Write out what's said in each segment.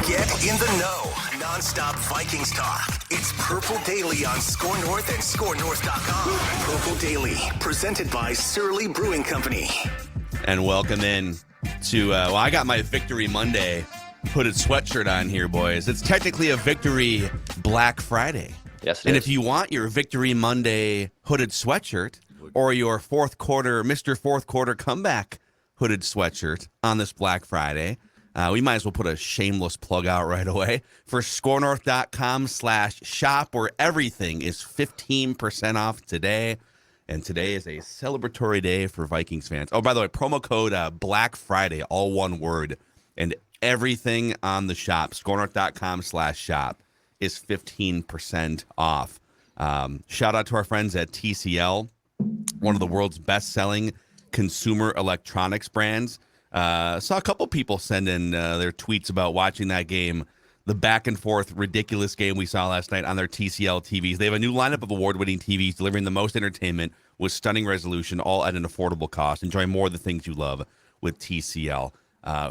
Get in the know. Non-stop Vikings talk. It's Purple Daily on Score North and ScoreNorth.com. Purple Daily, presented by Surly Brewing Company. And welcome in to, I got my Victory Monday hooded sweatshirt on here, boys. It's technically a Victory Black Friday. Yes, and if you want your Victory Monday hooded sweatshirt or your Mr. Fourth Quarter comeback hooded sweatshirt on this Black Friday, we might as well put a shameless plug out right away for scorenorth.com/shop, where everything is 15% off today. And today is a celebratory day for Vikings fans. Oh, by the way, promo code Black Friday, all one word. And everything on the shop, scorenorth.com/shop, is 15% off. Shout out to our friends at TCL, one of the world's best-selling consumer electronics brands. Saw a couple people send in their tweets about watching that game, the back-and-forth ridiculous game we saw last night on their TCL TVs. They have a new lineup of award-winning TVs delivering the most entertainment with stunning resolution, all at an affordable cost. Enjoy more of the things you love with TCL.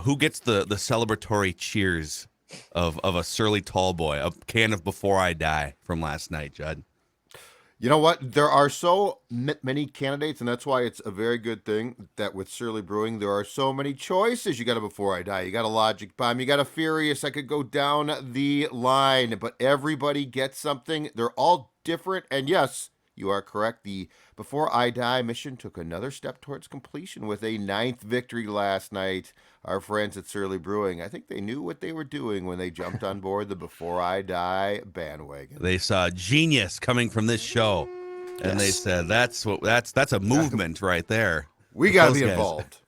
Who gets the celebratory cheers of a surly tall boy, a can of Before I Die from last night, Judd? You know what? There are so many candidates, and that's why it's a very good thing that with Surly Brewing, there are so many choices. You got a Before I Die, you got a Logic Bomb, you got a Furious. I could go down the line, but everybody gets something. They're all different, and yes, you are correct. The Before I Die mission took another step towards completion with a 9th victory last night. Our friends at Surly Brewing, I think they knew what they were doing when they jumped on board the Before I Die bandwagon. They saw genius coming from this show, and they said, that's a movement right there. We got to be involved.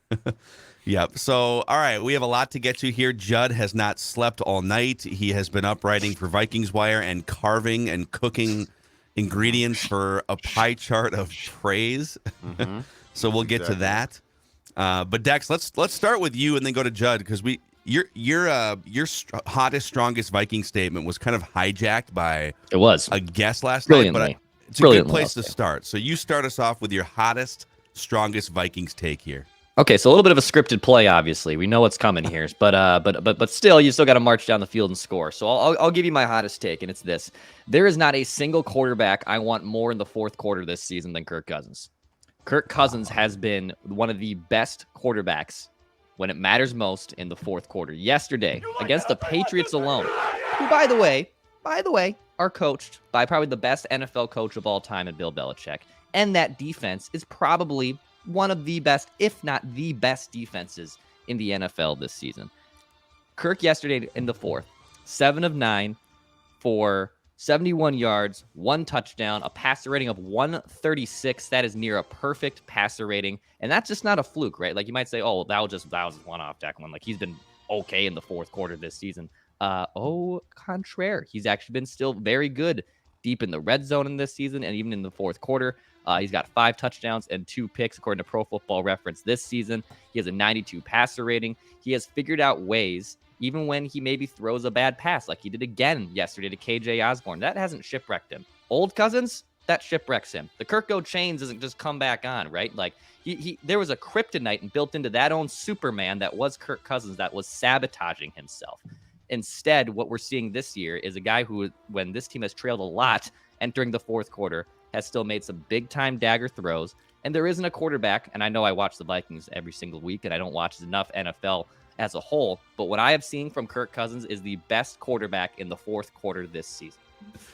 Yep. So, all right, we have a lot to get to here. Judd has not slept all night. He has been up writing for Vikings Wire and carving and cooking ingredients for a pie chart of praise. Mm-hmm. So we'll get to that. But Dex, let's start with you and then go to Judd, because your hottest, strongest Viking statement was kind of hijacked by a guest last night, but it's a good place to start. So you start us off with your hottest, strongest Vikings take here. Okay, so a little bit of a scripted play, obviously. We know what's coming here, but still, you still got to march down the field and score. So I'll give you my hottest take, and it's this: there is not a single quarterback I want more in the fourth quarter this season than Kirk Cousins. Kirk Cousins has been one of the best quarterbacks when it matters most in the fourth quarter. Yesterday, against the Patriots alone, who, by the way, are coached by probably the best NFL coach of all time in Bill Belichick. And that defense is probably one of the best, if not the best defenses in the NFL this season. Kirk yesterday in the fourth, 7 of 9 for 71 yards, 1 touchdown, a passer rating of 136. That is near a perfect passer rating. And that's just not a fluke, right? Like, you might say, oh, that was one-off Declan. Like, he's been okay in the fourth quarter this season. Contraire. He's actually been still very good deep in the red zone in this season and even in the fourth quarter. He's got 5 touchdowns and 2 picks, according to Pro Football Reference this season. He has a 92 passer rating. He has figured out ways, even when he maybe throws a bad pass, like he did again yesterday to KJ Osborne. That hasn't shipwrecked him. Old Cousins, that shipwrecks him. The Kirk Go chains doesn't just come back on, right? Like, there was a kryptonite built into that own Superman that was Kirk Cousins that was sabotaging himself. Instead, what we're seeing this year is a guy who, when this team has trailed a lot entering the fourth quarter, has still made some big-time dagger throws. And there isn't a quarterback, and I know I watch the Vikings every single week, and I don't watch enough NFL as a whole, but what I have seen from Kirk Cousins is the best quarterback in the fourth quarter this season.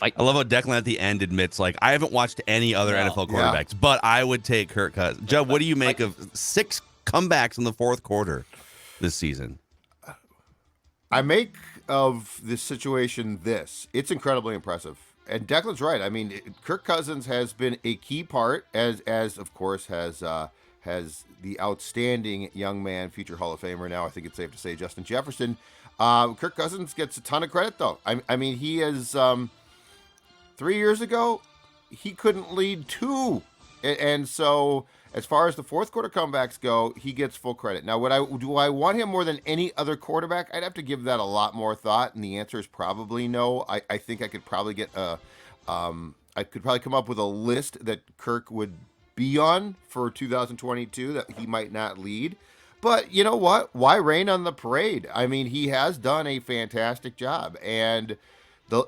I love how Declan at the end admits, like, I haven't watched any other NFL quarterbacks, but I would take Kirk Cousins. Judd, what do you make of 6 comebacks in the fourth quarter this season? I make of this situation this. It's incredibly impressive. And Declan's right. I mean, Kirk Cousins has been a key part, as of course has the outstanding young man, future Hall of Famer now, I think it's safe to say, Justin Jefferson. Kirk Cousins gets a ton of credit, though. I mean, he is 3 years ago, he couldn't lead 2. And so as far as the fourth quarter comebacks go, he gets full credit. Now, do I want him more than any other quarterback? I'd have to give that a lot more thought, and the answer is probably no. I think I could probably get I could probably come up with a list that Kirk would be on for 2022 that he might not lead. But you know what? Why rain on the parade? I mean, he has done a fantastic job, and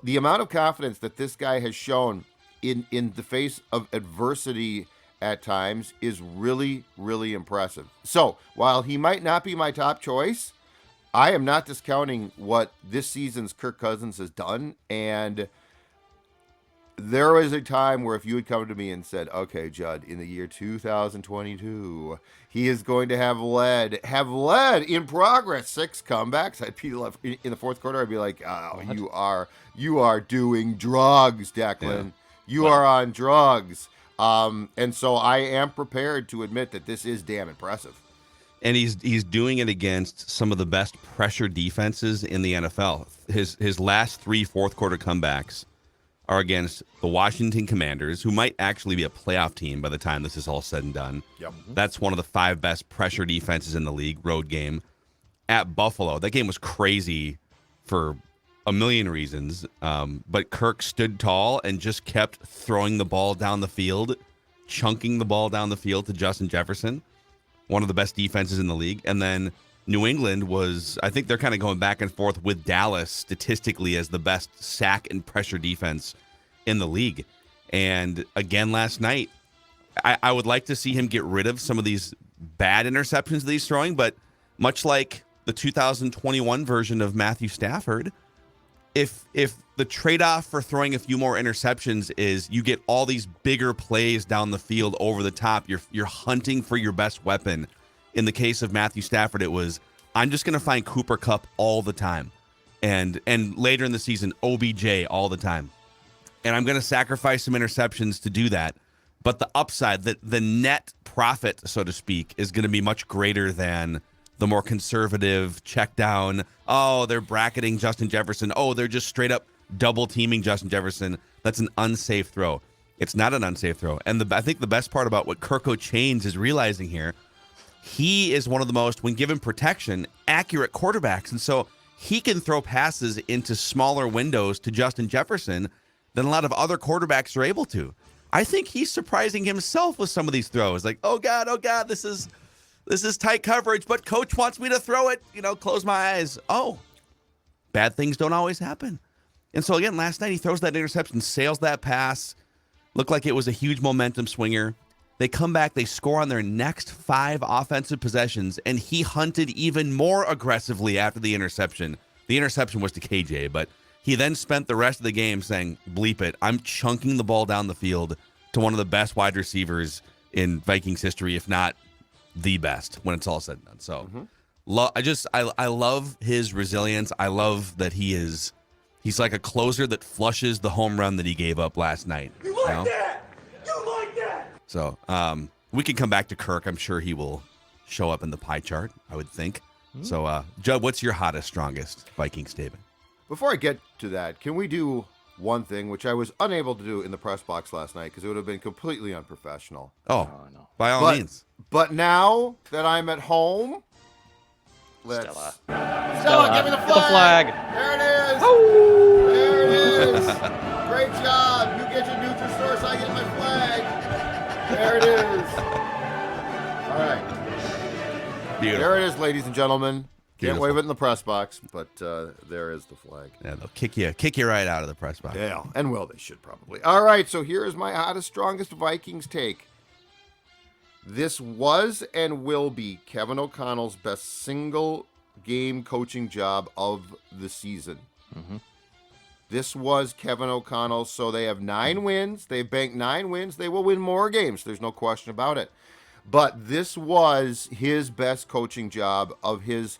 the amount of confidence that this guy has shown in the face of adversity at times is really, really impressive. So while he might not be my top choice, I am not discounting what this season's Kirk Cousins has done. And there was a time where if you had come to me and said, okay, Judd, in the year 2022, he is going to have led in progress 6 comebacks, I'd be left in the fourth quarter. I'd be like, oh, you are doing drugs, Declan. Yeah. You are on drugs. And so I am prepared to admit that this is damn impressive. And he's doing it against some of the best pressure defenses in the NFL. His last 3 fourth quarter comebacks are against the Washington Commanders, who might actually be a playoff team by the time this is all said and done. Yep. That's one of the 5 best pressure defenses in the league, road game. At Buffalo, that game was crazy for a million reasons, but Kirk stood tall and just kept throwing the ball down the field, chunking the ball down the field to Justin Jefferson, one of the best defenses in the league. And then New England was, I think they're kind of going back and forth with Dallas statistically as the best sack and pressure defense in the league. And again, last night, I would like to see him get rid of some of these bad interceptions that he's throwing, but much like the 2021 version of Matthew Stafford, if the trade-off for throwing a few more interceptions is you get all these bigger plays down the field over the top, you're hunting for your best weapon. In the case of Matthew Stafford, it was, I'm just going to find Cooper Kupp all the time. And later in the season, OBJ all the time. And I'm going to sacrifice some interceptions to do that. But the upside, the net profit, so to speak, is going to be much greater than the more conservative check down. Oh, they're bracketing Justin Jefferson. Oh, they're just straight up double teaming Justin Jefferson. That's an unsafe throw. It's not an unsafe throw. And I think the best part about what Kirk Cousins is realizing here, he is one of the most, when given protection, accurate quarterbacks. And so he can throw passes into smaller windows to Justin Jefferson than a lot of other quarterbacks are able to. I think he's surprising himself with some of these throws. Like, oh God, this is tight coverage, but coach wants me to throw it, close my eyes. Oh, bad things don't always happen. And so again, last night he throws that interception, sails that pass, looked like it was a huge momentum swinger. They come back, they score on their next 5 offensive possessions, and he hunted even more aggressively after the interception. The interception was to KJ, but he then spent the rest of the game saying, bleep it, I'm chunking the ball down the field to one of the best wide receivers in Vikings history, if not the best, when it's all said and done. So I love his resilience. I love that he's like a closer that flushes the home run that he gave up last night. You like that? You like that? So we can come back to Kirk. I'm sure he will show up in the pie chart, I would think. So, Judd, what's your hottest, strongest Viking statement? Before I get to that, can we do one thing, which I was unable to do in the press box last night because it would have been completely unprofessional. Oh, no. By all means. But now that I'm at home, Stella, give me the flag. The flag. There it is. Oh. There it is. Great job. You get your Nutrisource, I get my flag. There it is. All right. Beautiful. There it is, ladies and gentlemen. Can't Beautiful. wave it in the press box, but there is the flag. Yeah, they'll kick you right out of the press box. Yeah, and they should probably. All right, so here is my hottest, strongest Vikings take. This was and will be Kevin O'Connell's best single game coaching job of the season. Mm-hmm. This was Kevin O'Connell, so they have 9 wins. They've banked 9 wins. They will win more games. There's no question about it. But this was his best coaching job of his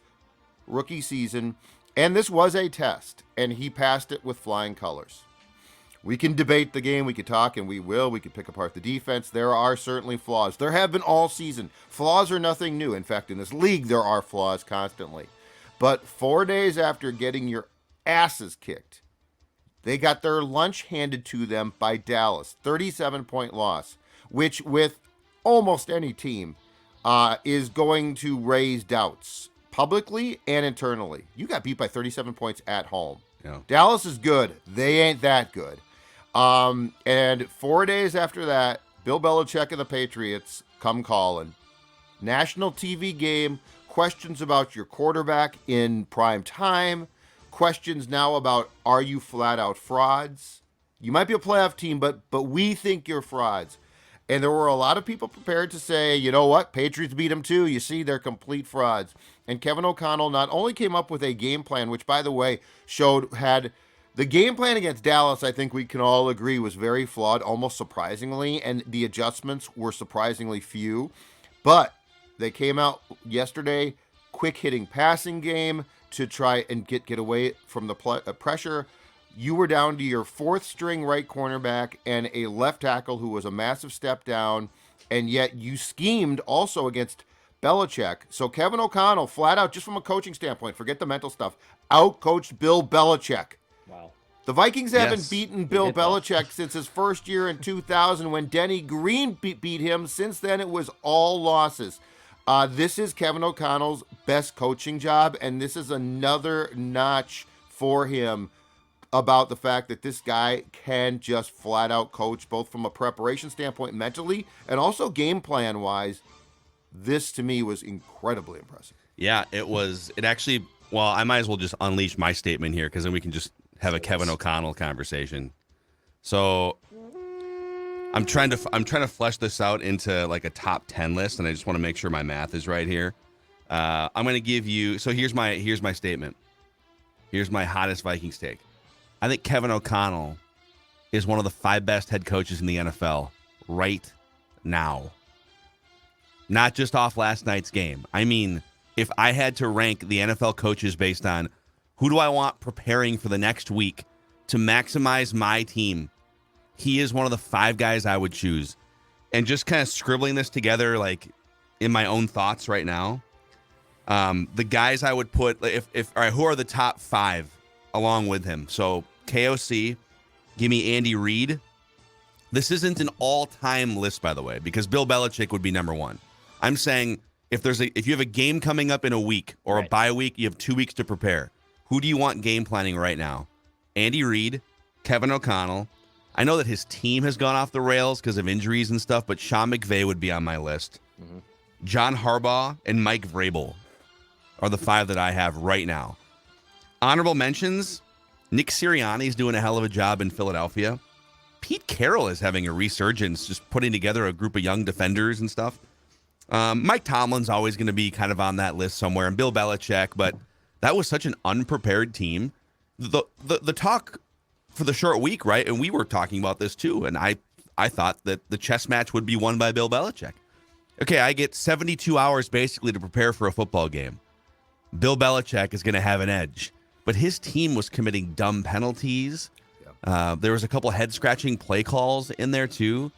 rookie season, and this was a test, and he passed it with flying colors. We can debate the game, we could talk, and we will. We could pick apart the defense. There are certainly flaws. There have been all season. Flaws are nothing new. In fact, in this league, there are flaws constantly. But 4 days after getting your asses kicked, they got their lunch handed to them by Dallas. 37-point loss, which with almost any team is going to raise doubts publicly and internally. You got beat by 37 points at home. Yeah. Dallas is good. They ain't that good. And 4 days after that, Bill Belichick and the Patriots come calling. National TV game. questions about your quarterback in prime time, questions now about are you flat out frauds? You might be a playoff team, but we think you're frauds. And there were a lot of people prepared to say, you know what, Patriots beat them too. You see, they're complete frauds. And Kevin O'Connell not only came up with a game plan, which, by the way, had the game plan against Dallas, I think we can all agree, was very flawed, almost surprisingly, and the adjustments were surprisingly few. But they came out yesterday, quick-hitting passing game to try and get away from the pressure. You were down to your fourth-string right cornerback and a left tackle who was a massive step down, and yet you schemed also against Belichick. So Kevin O'Connell, flat out, just from a coaching standpoint, forget the mental stuff, out-coached Bill Belichick. Wow. The Vikings haven't beaten Bill Belichick since his first year in 2000 when Denny Green beat him. Since then, it was all losses. This is Kevin O'Connell's best coaching job, and this is another notch for him about the fact that this guy can just flat out coach, both from a preparation standpoint mentally and also game plan wise. This to me was incredibly impressive. Yeah, it actually, well, I might as well just unleash my statement here because then we can just have a Kevin O'Connell conversation. So I'm trying to flesh this out into like a top 10 list, and I just want to make sure my math is right here. I'm going to give you, so here's my statement. Here's my hottest Vikings take. I think Kevin O'Connell is one of the 5 best head coaches in the NFL right now. Not just off last night's game. I mean, if I had to rank the NFL coaches based on who do I want preparing for the next week to maximize my team, he is one of the 5 guys I would choose. And just kind of scribbling this together like in my own thoughts right now, the guys I would put, all right, who are the top 5 along with him? So KOC, give me Andy Reid. This isn't an all-time list, by the way, because Bill Belichick would be number 1. I'm saying if you have a game coming up in a week or a bye week, you have 2 weeks to prepare. Who do you want game planning right now? Andy Reid, Kevin O'Connell. I know that his team has gone off the rails because of injuries and stuff, but Sean McVay would be on my list. Mm-hmm. John Harbaugh and Mike Vrabel are the 5 that I have right now. Honorable mentions, Nick Sirianni's doing a hell of a job in Philadelphia. Pete Carroll is having a resurgence, just putting together a group of young defenders and stuff. Mike Tomlin's always going to be kind of on that list somewhere, and Bill Belichick, but that was such an unprepared team. The talk for the short week, right? And we were talking about this too, and I thought that the chess match would be won by Bill Belichick. Okay, I get 72 hours basically to prepare for a football game. Bill Belichick is going to have an edge. But his team was committing dumb penalties. Yep. There was a couple head-scratching play calls in there, too.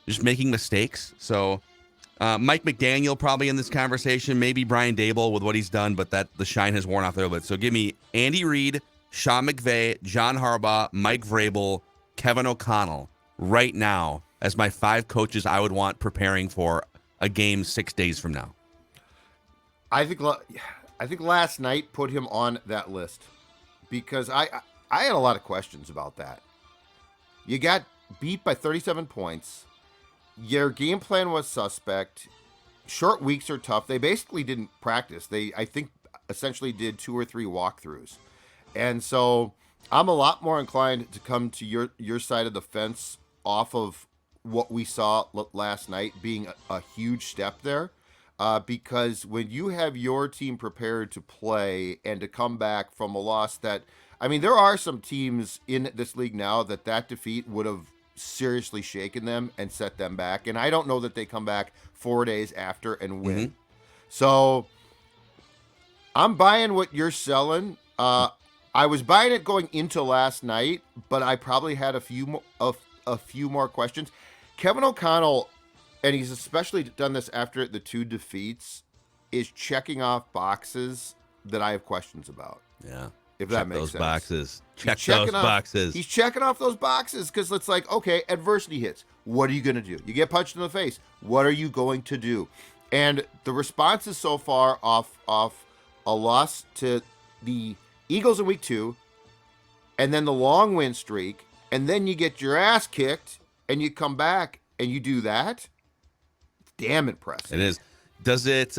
Just making mistakes. So Mike McDaniel probably in this conversation. Maybe Brian Daboll with what he's done, but the shine has worn off there a bit. So give me Andy Reid, Sean McVay, John Harbaugh, Mike Vrabel, Kevin O'Connell right now as my 5 coaches I would want preparing for a game 6 days from now. I think last night put him on that list because I had a lot of questions about that. You got beat by 37 points. Your game plan was suspect. Short weeks are tough. They basically didn't practice. They, I think, essentially did 2 or 3 walkthroughs. And so I'm a lot more inclined to come to your side of the fence off of what we saw last night being a huge step there. Because when you have your team prepared to play and to come back from a loss that, I mean, there are some teams in this league now that defeat would have seriously shaken them and set them back. And I don't know that they come back 4 days after and win. Mm-hmm. So I'm buying what you're selling. I was buying it going into last night, but I probably had a few more questions. Kevin O'Connell, and he's especially done this after the 2 defeats, is checking off boxes that I have questions about. Yeah. If that makes sense. Boxes. Check those boxes. He's checking off those boxes because it's like, okay, adversity hits. What are you going to do? You get punched in the face. What are you going to do? And the responses so far off a loss to the Eagles in week 2, and then the long win streak, and then you get your ass kicked, and you come back, and you do that. Damn impressive. It is. Does it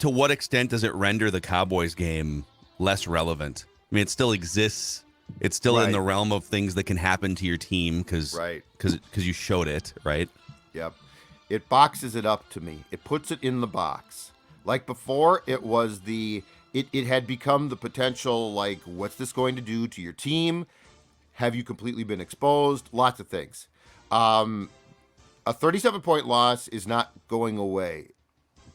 to what extent does it render the Cowboys game less relevant? I mean, it still exists. It's still in the realm of things that can happen to your team because you showed it, right? Yep. It boxes it up to me. It puts it in the box. Like before, it was it had become the potential, like, what's this going to do to your team? Have you completely been exposed? Lots of things. A 37-point loss is not going away.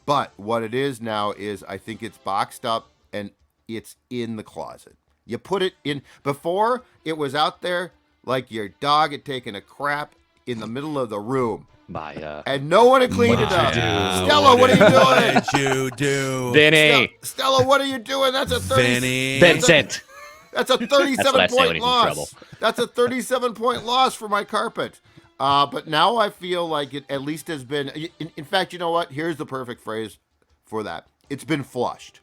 But what it is now is I think it's boxed up and it's in the closet. You put it in. Before, it was out there like your dog had taken a crap in the middle of the room. And no one had cleaned it up. Stella, what are you doing? What did you do? Vinny. Stella, what are you doing? That's a 30. Vincent. That's a 37-point loss. That's a 37-point loss for my carpet. But now I feel like it at least has been. In fact, you know what? Here's the perfect phrase for that. It's been flushed.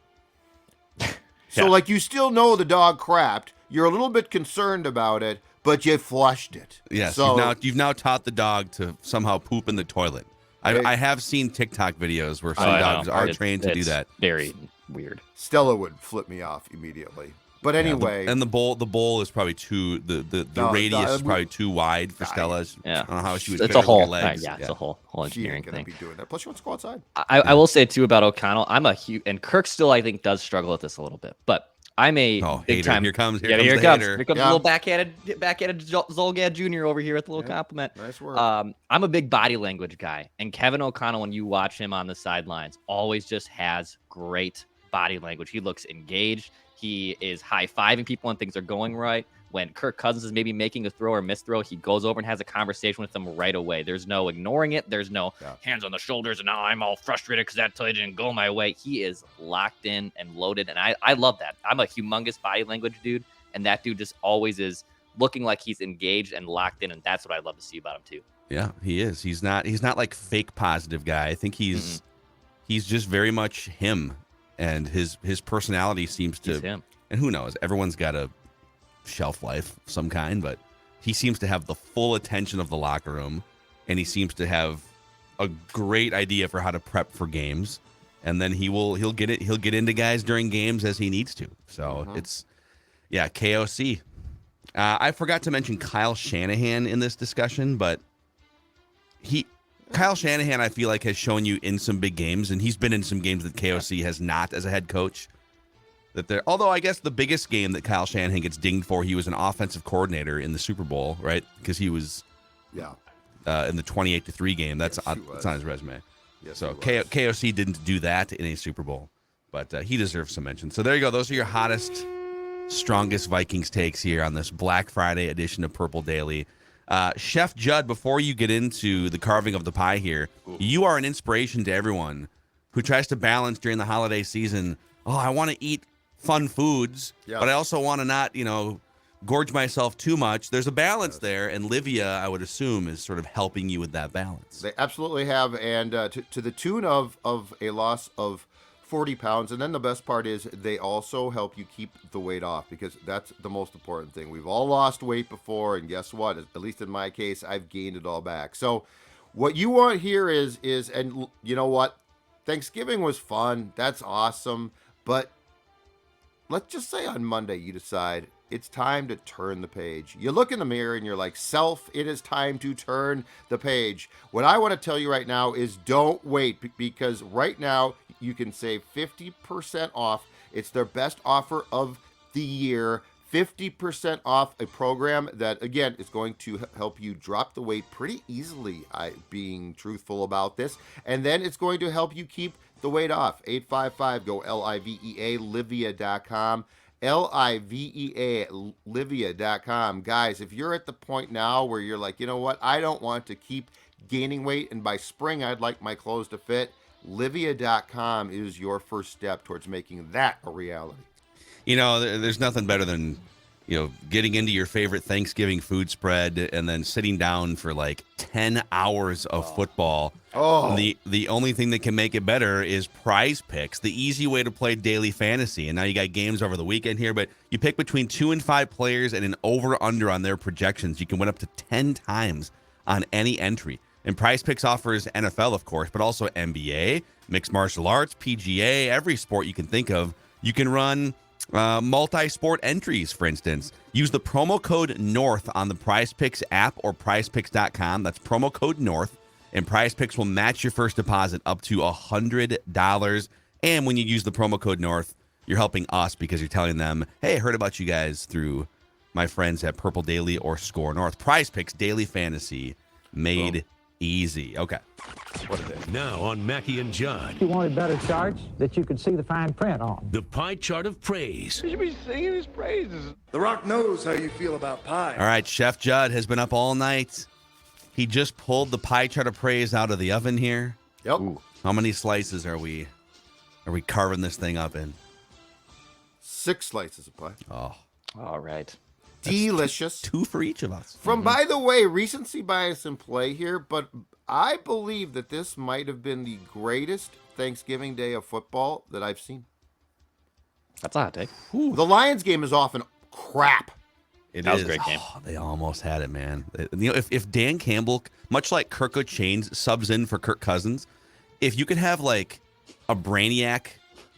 So, like, you still know the dog crapped. You're a little bit concerned about it, but you flushed it. Yes, so, you've now taught the dog to somehow poop in the toilet. I have seen TikTok videos where some dogs are trained to do that. Very weird. Stella would flip me off immediately. But anyway, and the bowl is probably too the radius is probably too wide for Stella. Yeah, I don't know how she would. It's a whole legs. it's a whole engineering thing. Be doing that. Plus, she wants to go outside. I will say too about O'Connell. I'm a huge and Kirk still I think does struggle with this a little bit, but I'm a big time. Here comes here comes a little backhanded Zolgad Jr. over here with a little compliment. Nice work. I'm a big body language guy, and Kevin O'Connell, when you watch him on the sidelines, always just has great body language. He looks engaged. He is high-fiving people when things are going right. When Kirk Cousins is maybe making a throw or misthrow, he goes over and has a conversation with them right away. There's no ignoring it. There's no hands on the shoulders, and now I'm all frustrated because that play didn't go my way. He is locked in and loaded, and I love that. I'm a humongous body language dude, and that dude just always is looking like he's engaged and locked in, and that's what I love to see about him too. Yeah, he is. He's not like fake positive guy. I think he's just very much him. And his personality seems to, and who knows, everyone's got a shelf life of some kind, but he seems to have the full attention of the locker room, and he seems to have a great idea for how to prep for games, and then he'll get into guys during games as he needs to. So it's KOC. I forgot to mention Kyle Shanahan in this discussion, but Kyle Shanahan, I feel like, has shown you in some big games, and he's been in some games that KOC has not as a head coach. Although I guess the biggest game that Kyle Shanahan gets dinged for, he was an offensive coordinator in the Super Bowl, right? Because he was in the 28-3 game. That's on his resume. Yes, so KOC didn't do that in a Super Bowl, but he deserves some mention. So there you go. Those are your hottest, strongest Vikings takes here on this Black Friday edition of Purple Daily. Chef Judd, before you get into the carving of the pie here, you are an inspiration to everyone who tries to balance during the holiday season. Oh, I want to eat fun foods, but I also want to not, gorge myself too much. There's a balance there, and Livia, I would assume, is sort of helping you with that balance. They absolutely have, and to the tune of a loss of 40 pounds. And then the best part is they also help you keep the weight off, because that's the most important thing. We've all lost weight before, and guess what? At least in my case, I've gained it all back. So what you want here is, and you know what? Thanksgiving was fun. That's awesome. But let's just say on Monday you decide it's time to turn the page. You look in the mirror and you're like, self, it is time to turn the page. What I want to tell you right now is don't wait, because right now you can save 50% off. It's their best offer of the year. 50% off a program that, again, is going to help you drop the weight pretty easily, being truthful about this. And then it's going to help you keep the weight off. 855, go LIVEA, Livia.com. LIVEA, Livia.com. Guys, if you're at the point now where you're like, you know what, I don't want to keep gaining weight, and by spring I'd like my clothes to fit, Livia.com is your first step towards making that a reality. There's nothing better than, getting into your favorite Thanksgiving food spread and then sitting down for like 10 hours of football. Oh. The only thing that can make it better is Prize Picks, the easy way to play daily fantasy. And now you got games over the weekend here, but you pick between 2 and 5 players and an over-under on their projections. You can win up to 10 times on any entry. And Prize Picks offers NFL, of course, but also NBA, mixed martial arts, PGA, every sport you can think of. You can run multi-sport entries, for instance. Use the promo code NORTH on the Prize Picks app or prizepicks.com. That's promo code NORTH. And Prize Picks will match your first deposit up to $100. And when you use the promo code NORTH, you're helping us because you're telling them, hey, I heard about you guys through my friends at Purple Daily or Score North. Prize Picks, daily fantasy, made easy. Okay. What are they? Now on Mackie and Judd, You wanted better charts that you could see the fine print on. the pie chart of praise. You should be singing his praises. The Rock knows how you feel about pie. All right, Chef Judd has been up all night. He just pulled the pie chart of praise out of the oven here. Yep. How many slices are we carving this thing up in? 6 slices of pie. Oh, All right. Delicious. 2 for each of us. From, by the way, recency bias in play here, but I believe that this might have been the greatest Thanksgiving day of football that I've seen. That's a hot take. The Lions game is often crap. That was a great game. Oh, they almost had it, man. You know, if Dan Campbell, much like Kirk Cousins, subs in for Kirk Cousins, if you could have like a brainiac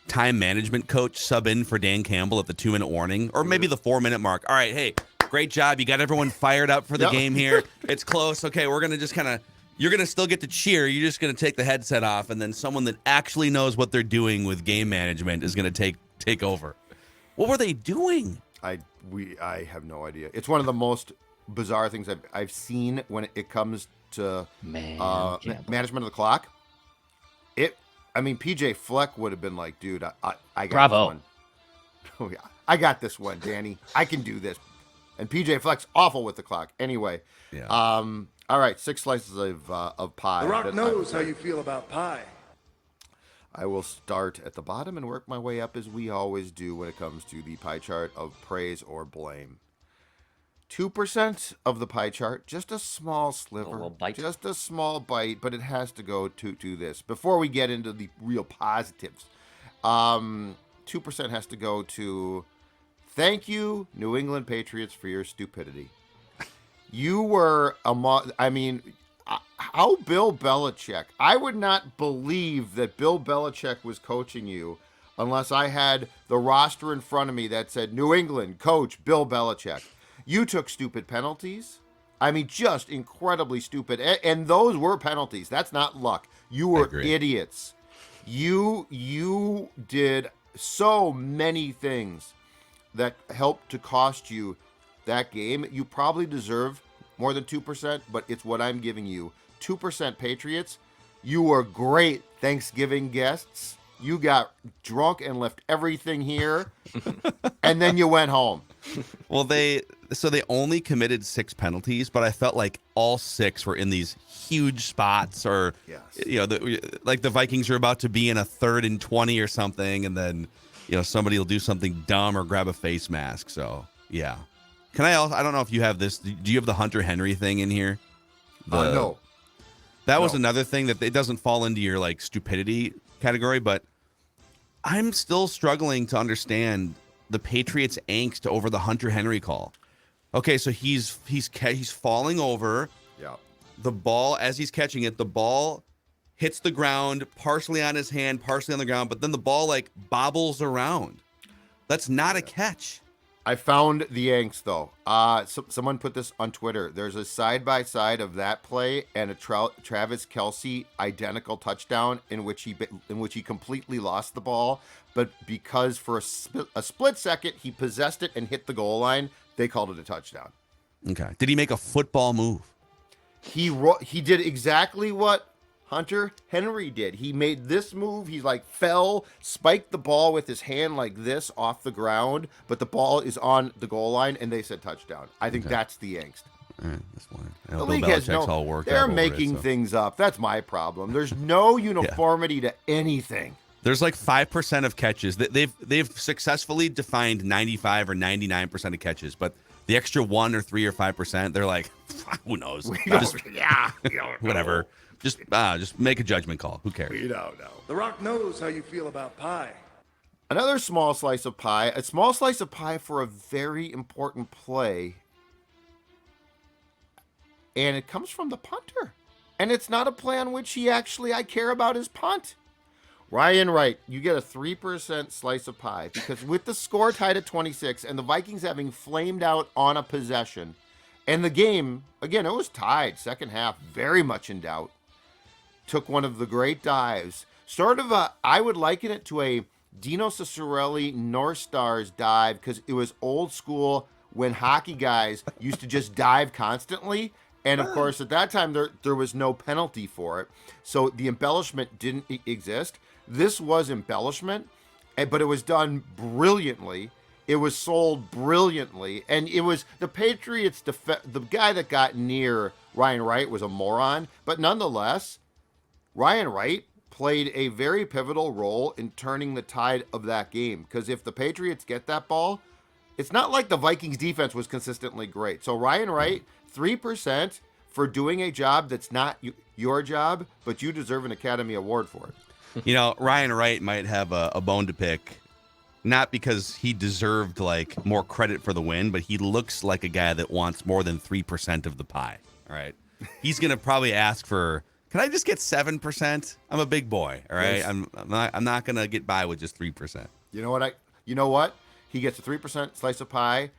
time management coach sub in for Dan Campbell at the 2-minute warning, or maybe the 4-minute mark. All right, hey, great job. You got everyone fired up for the game here. It's close. Okay, we're going to just kind of, you're going to still get to cheer. You're just going to take the headset off, and then someone that actually knows what they're doing with game management is going to take over. What were they doing? I have no idea. It's one of the most bizarre things I've seen when it comes to management of the clock. PJ Fleck would have been like, dude, I got Bravo. this one. Oh, yeah. I got this one, Danny. I can do this. And PJ Fleck's awful with the clock. Anyway. Yeah. All right, 6 slices of pie. The Rock knows how you feel about pie. I will start at the bottom and work my way up as we always do when it comes to the pie chart of praise or blame. 2% of the pie chart, just a small sliver, little bite. just a small bite, but it has to go to this. Before we get into the real positives, 2% has to go to thank you, New England Patriots, for your stupidity. You were how Bill Belichick, I would not believe that Bill Belichick was coaching you unless I had the roster in front of me that said New England coach Bill Belichick. You took stupid penalties. Just incredibly stupid. And those were penalties. That's not luck. You were idiots. You did so many things that helped to cost you that game. You probably deserve more than 2%, but it's what I'm giving you. 2% Patriots. You were great Thanksgiving guests. You got drunk and left everything here, and then you went home. Well, they only committed 6 penalties, but I felt like all 6 were in these huge spots, or like the Vikings are about to be in a 3rd and 20 or something, and then somebody will do something dumb or grab a face mask. So yeah, can I also? I don't know if you have this. Do you have the Hunter Henry thing in here? No. That was another thing that it doesn't fall into your like stupidity category, but I'm still struggling to understand the Patriots' angst over the Hunter Henry call. Okay, so he's falling over. Yeah. The ball, as he's catching it, the ball hits the ground, partially on his hand, partially on the ground, but then the ball like bobbles around. That's not a catch. I found the angst though. Someone put this on Twitter. There's a side-by-side of that play and a Travis Kelce identical touchdown in which he completely lost the ball, but because for a split second he possessed it and hit the goal line, they called it a touchdown. Okay. Did he make a football move? He did exactly what Hunter Henry did. He made this move. He fell, spiked the ball with his hand like this off the ground, but the ball is on the goal line, and they said touchdown. I think that's the angst. All right, that's fine. The league has they're making things up. That's my problem. There's no uniformity to anything. There's like 5% of catches. They've successfully defined 95 or 99% of catches, but the extra 1 or 3 or 5%, they're like, who knows? Whatever. Just make a judgment call. Who cares? We don't know. The Rock knows how you feel about pie. Another small slice of pie. A small slice of pie for a very important play. And it comes from the punter. And it's not a play on which I care about his punt. Ryan Wright, you get a 3% slice of pie because with the score tied at 26 and the Vikings having flamed out on a possession, and the game, again, it was tied, second half, very much in doubt, took one of the great dives. Sort of I would liken it to a Dino Ciccarelli North Stars dive because it was old school when hockey guys used to just dive constantly. And, of course, at that time, there was no penalty for it. So the embellishment didn't exist. This was embellishment, but it was done brilliantly. It was sold brilliantly. And it was the Patriots, the guy that got near Ryan Wright was a moron. But nonetheless, Ryan Wright played a very pivotal role in turning the tide of that game. Because if the Patriots get that ball, it's not like the Vikings defense was consistently great. So Ryan Wright, 3% for doing a job that's not your job, but you deserve an Academy Award for it. You know, Ryan Wright might have a bone to pick, not because he deserved like more credit for the win, but he looks like a guy that wants more than 3% of the pie. All right. He's going to probably ask for, can I just get 7%? I'm a big boy. All right. Yes. I'm not going to get by with just 3%. You know what? He gets a 3% slice of pie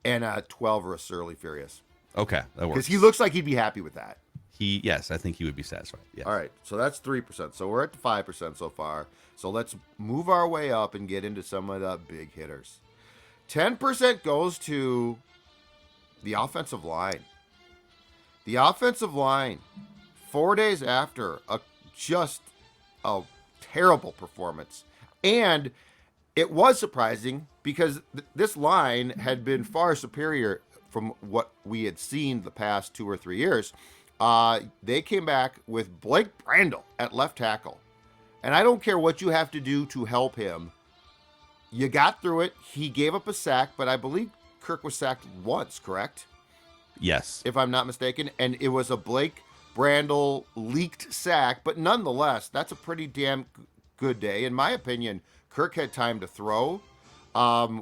and a 12 or a Surly Furious. Okay. That works. Because he looks like he'd be happy with that. Yes, I think he would be satisfied. Yeah. All right, so that's 3%. So we're at 5% so far. So let's move our way up and get into some of the big hitters. 10% goes to the offensive line. The offensive line, 4 days after just a terrible performance. And it was surprising because this line had been far superior from what we had seen the past 2 or 3 years. They came back with Blake Brandel at left tackle. And I don't care what you have to do to help him. You got through it. He gave up a sack, but I believe Kirk was sacked once, correct? Yes. If I'm not mistaken. And it was a Blake Brandel leaked sack, but nonetheless, that's a pretty damn good day. In my opinion, Kirk had time to throw.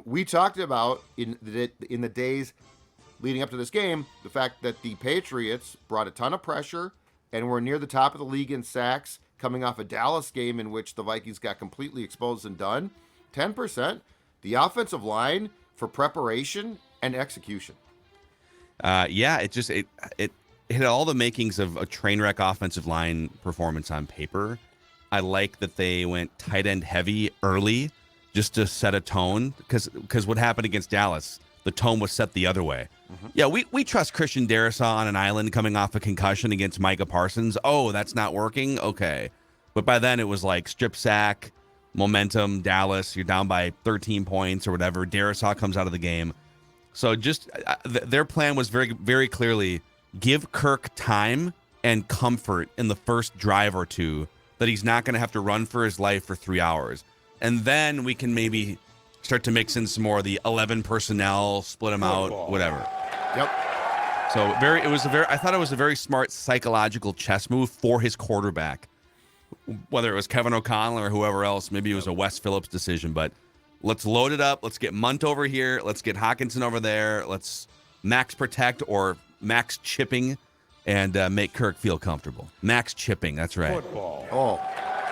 We talked about in the days leading up to this game, the fact that the Patriots brought a ton of pressure and were near the top of the league in sacks, coming off a Dallas game in which the Vikings got completely exposed and done. 10%, the offensive line for preparation and execution. It had all the makings of a train wreck offensive line performance on paper. I like that they went tight end heavy early just to set a tone because what happened against Dallas, the tone was set the other way. Mm-hmm. Yeah, we trust Christian Darrisaw on an island coming off a concussion against Micah Parsons. Oh, that's not working? Okay. But by then it was like strip sack, momentum, Dallas, you're down by 13 points or whatever. Darrisaw comes out of the game. So just their plan was very, very clearly give Kirk time and comfort in the first drive or two that he's not going to have to run for his life for 3 hours. And then we can maybe start to mix in some more of the 11 personnel, split them out, whatever. Yep. So I thought it was a very smart psychological chess move for his quarterback. Whether it was Kevin O'Connell or whoever else, maybe it was a Wes Phillips decision, but let's load it up. Let's get Munt over here. Let's get Hawkinson over there. Let's max protect or max chipping and make Kirk feel comfortable. Max chipping, that's right. Football. Oh,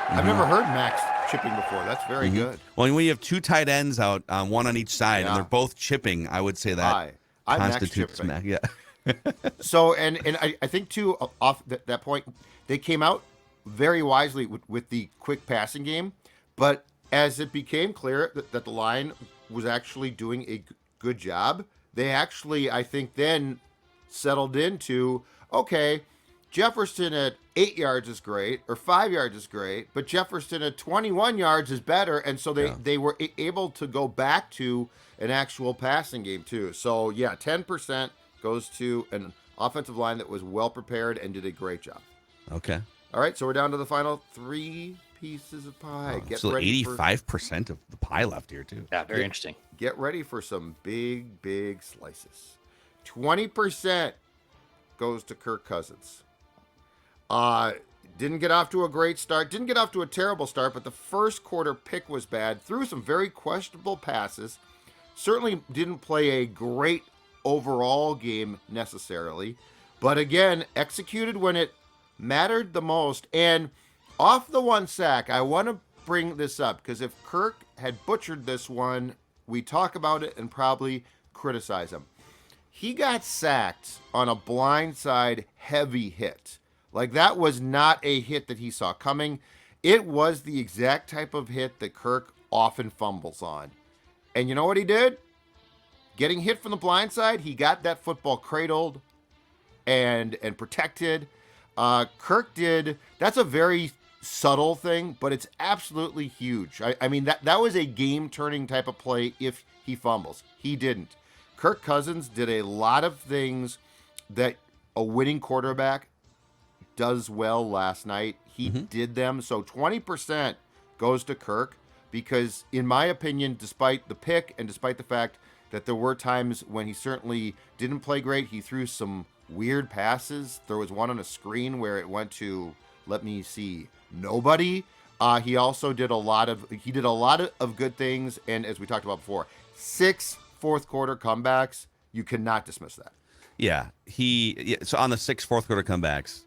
I've never heard max chipping before. That's very good. Well, when you have two tight ends out, one on each side, and they're both chipping, I would say that I constitutes max chipping. Yeah. So, and I think, too, off that point, they came out very wisely with the quick passing game. But as it became clear that the line was actually doing a good job, they actually, I think, then settled into, okay, Jefferson at 8 yards is great, or 5 yards is great, but Jefferson at 21 yards is better. And so they were able to go back to an actual passing game, too. So, yeah, 10% goes to an offensive line that was well prepared and did a great job. Okay. All right, so we're down to the final 3 pieces of pie. So 85% of the pie left here, too. Yeah, very interesting. Get ready for some big, big slices. 20% goes to Kirk Cousins. Didn't get off to a great start. Didn't get off to a terrible start, but the first quarter pick was bad. Threw some very questionable passes. Certainly didn't play a great overall game necessarily. But again, executed when it mattered the most. And off the one sack, I want to bring this up because if Kirk had butchered this one, we talk about it and probably criticize him. He got sacked on a blindside heavy hit. Like, that was not a hit that he saw coming. It was the exact type of hit that Kirk often fumbles on. And you know what he did? Getting hit from the blind side, he got that football cradled and protected. Kirk did. That's a very subtle thing, but it's absolutely huge. I mean, that was a game-turning type of play if he fumbles. He didn't. Kirk Cousins did a lot of things that a winning quarterback does well last night. He did them. So 20% goes to Kirk because, in my opinion, despite the pick and despite the fact that there were times when he certainly didn't play great, he threw some weird passes. There was one on a screen where it went to, let me see, nobody. He also did a lot of good things. And as we talked about before, 6 fourth quarter comebacks, you cannot dismiss that. Yeah. So on the 6 fourth quarter comebacks,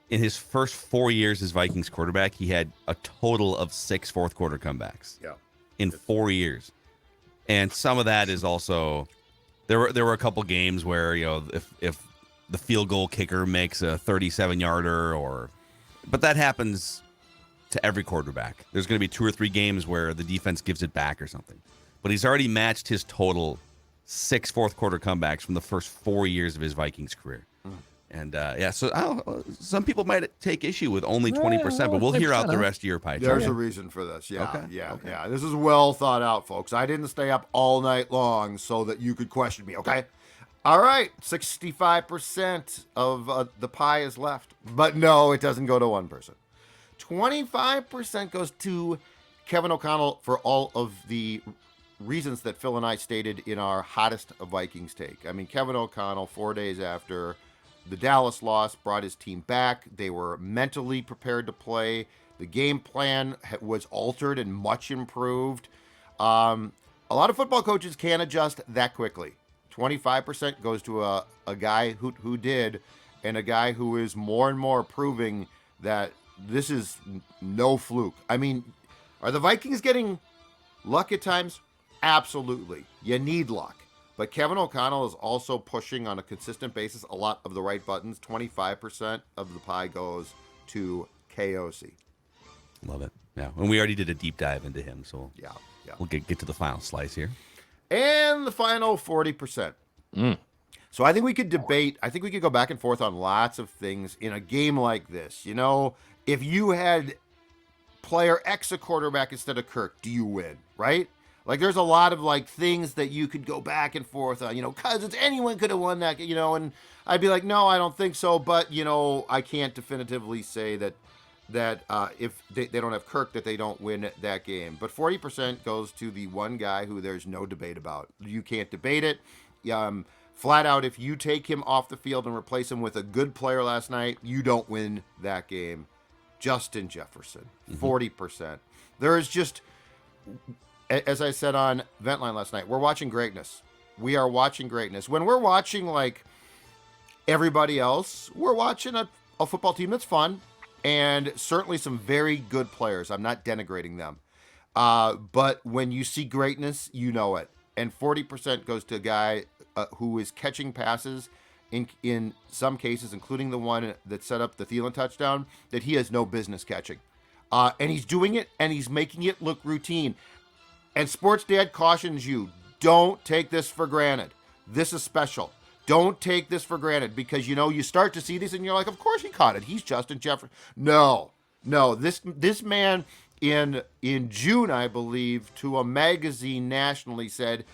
in his first 4 years as Vikings quarterback, he had a total of 6 fourth quarter comebacks. Yeah. In 4 years. And some of that is also there were a couple games where, if the field goal kicker makes a 37-yarder but that happens to every quarterback. There's going to be 2 or 3 games where the defense gives it back or something. But he's already matched his total 6 fourth quarter comebacks from the first 4 years of his Vikings career. And so some people might take issue with only 20%, but we'll hear out the rest of your pie chart. There's a reason for this. Yeah, Okay. Yeah. This is well thought out, folks. I didn't stay up all night long so that you could question me, okay? All right, 65% of the pie is left. But no, it doesn't go to one person. 25% goes to Kevin O'Connell for all of the reasons that Phil and I stated in our hottest Vikings take. I mean, Kevin O'Connell, 4 days after the Dallas loss, brought his team back. They were mentally prepared to play. The game plan was altered and much improved. A lot of football coaches can't adjust that quickly. 25% goes to a guy who did, and a guy who is more and more proving that this is no fluke. I mean, are the Vikings getting luck at times? Absolutely. You need luck. But Kevin O'Connell is also pushing on a consistent basis a lot of the right buttons. 25% of the pie goes to KOC. Love it. Yeah. And we already did a deep dive into him, so Yeah. we'll get to the final slice here. And the final 40%. So I think we could debate. I think we could go back and forth on lots of things in a game like this. You know, if you had player X a quarterback instead of Kirk, do you win, right? Like, there's a lot of, like, things that you could go back and forth on. You know, Cousins, anyone could have won that, and I'd be like, no, I don't think so. But, I can't definitively say that if they don't have Kirk, that they don't win that game. But 40% goes to the one guy who there's no debate about. You can't debate it. Flat out, if you take him off the field and replace him with a good player last night, you don't win that game. Justin Jefferson, 40%. There is just... As I said on Ventline last night, we're watching greatness. We are watching greatness. When we're watching, like, everybody else, we're watching a football team that's fun and certainly some very good players. I'm not denigrating them. But when you see greatness, you know it. And 40% goes to a guy who is catching passes in some cases, including the one that set up the Thielen touchdown, that he has no business catching. And he's doing it, and he's making it look routine. And Sports Dad cautions you, don't take this for granted. This is special. Don't take this for granted because, you start to see this and you're like, of course he caught it. He's Justin Jefferson. No. This man in June, I believe, to a magazine nationally said,